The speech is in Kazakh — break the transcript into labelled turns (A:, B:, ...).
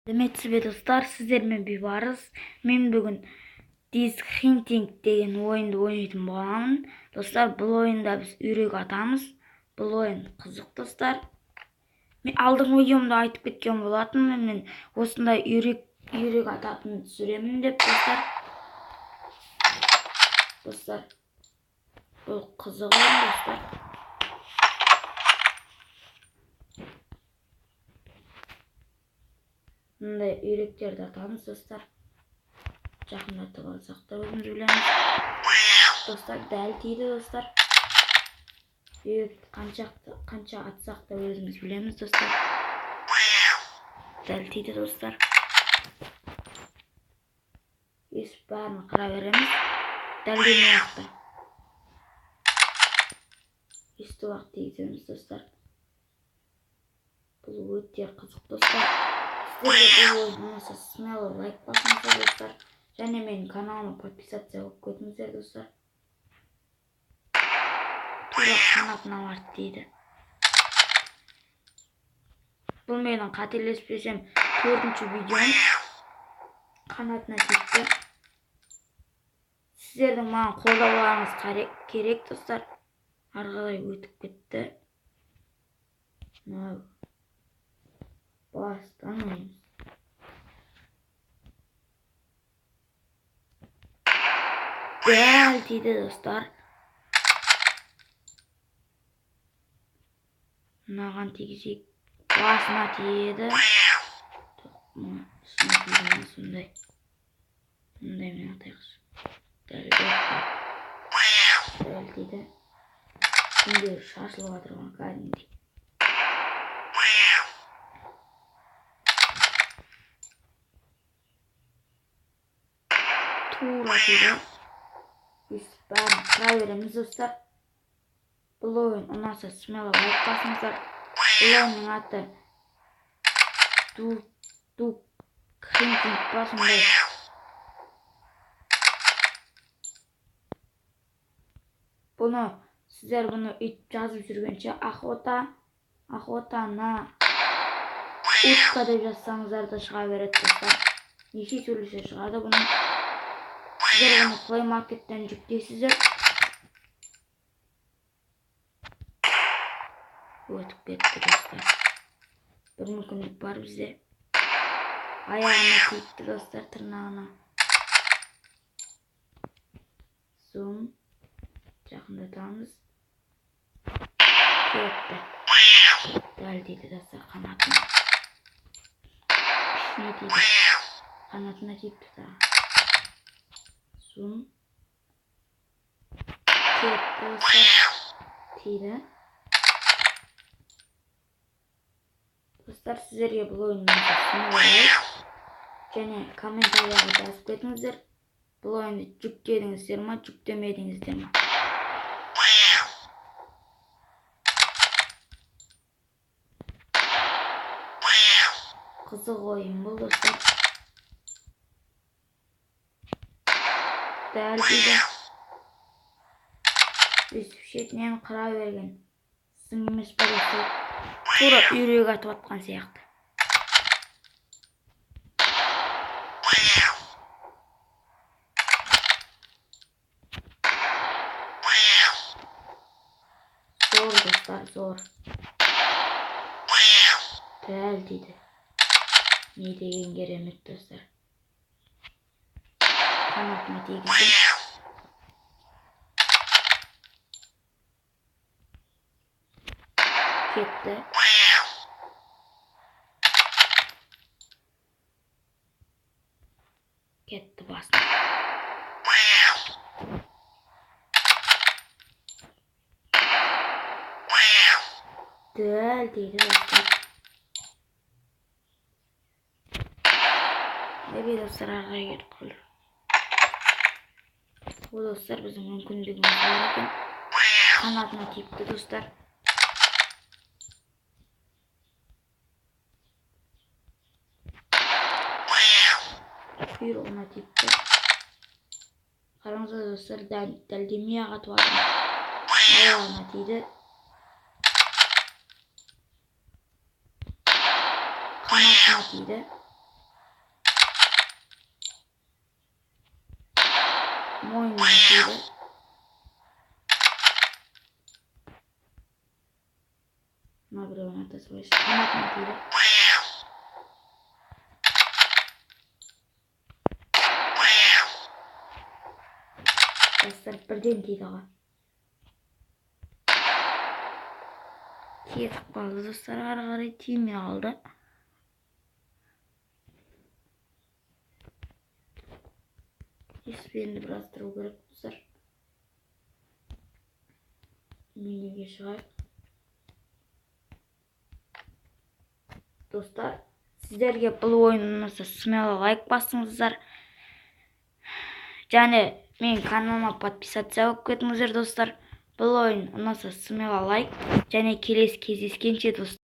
A: Demetçi dostlar, sizlerмен bir varız. Men bugün This Hunting деген oyundu oynaydım bolamın. Dostlar, бұл oyunda biz үйрек атамыз. Бұл oyun қызық достар. Мен алдыңғы видеомда айтып кеткен болатынмын. Мен осындай үйрек ататын түсіремін деп достар. Достар, бұл қызық ойын достар. Мындай үйректерді атамыз достар. Жақындатып алсақ та өзіміз білеміз. Достар, дәл тиді достар. Үйрек қанша атсақ та өзіміз білеміз достар. Дәл тиді достар. Өсіп бәрін қыра береміз. Дәлдемей ақты. Өсті уақыт тигіземіз достар. Бұл өте қызық достар. Сіздерге бұл ойын ұнаса смело лайк басыңыздар достар. Және менің каналыма подписация болып кетіңіздер достар. Тура қанатына барды дейді. Бұл менің қателеспесем 4-ші видеом. Қанатына тиіпті. Сіздердің маған қолдауларыңыз керек достар. Арғалай өтіп кетті. Бастан ойымыз. Дәл тиді достар. Мынаған тигізейік. Басына тиеді. Үстіне тиді сондай. Мұндай мен атайықшы. Дәл тиді. Şimdi şaşlı vadırman kâdindi. Tuğra tiydi. Biz bәрін қыра береміз достар. Бұл ойын ұнаса смело лайк басыңыздар. Бұл ойынның аты This Hunting басындай. Сіздер бұны үйтіп жазып жүргенше охота на утка деп жазсаңыздар да шыға береді достар. Неше сөйлесе шығады бұны. Сіздер бұны Play Market'тен жүктейсіздер. Өтіп кетті достар. Бір мүмкіндік бар бізде. Аяғына тиіпті достар, тырнағына. Zoom. Жақындатамыз. Кетті. Дәл дейді достар қанатына. Ішіне тиді. Қанатына тиіпті да. Zoom. Кетті достар. Тиді. Достар, сіздерге бұл ойынның ұнаса және комментарияға жазып кетіңіздер. Бұл ойынды жүктедіңіздер ма, жүктемедіңіздер ма? Қызық ойын бұл достар. Дәл дейді. Өсіп шетінен қыра берген. Сың емес па достар. Тура үйрек атып атқан сияқты. Зор достар, зор. Дәл дейді. Не деген керемет достар. Қанатына тигізdim. Кетті. Кетті басына. Дәл дейді достар. Әбе достар, арға кетіп қалды. Ол достар біздің мүмкіндігіміз бар екен. Қанатына тиіпті достар. Құйрығына тиіпті. Қараңыздар достар, дәлдемей ағатып алдым. Аяғына тиді. Қанатына тиді. мойнына тиді. Мына біреуін ата салайыншы. Қанатына тиді. Достар, бірден тиді аға. Кетіп қалды достар, ары қарай тимей қалды. Еспенді біраз тұру керек достар. Менеге шығайық. Достар, сіздерге бұл ойын ұнаса смело лайк басыңыздар. Және мен каналыма подписаться болып кетіңіздер достар. Бұл ойын ұнаса смело лайк. Және келесі кездескенше достар.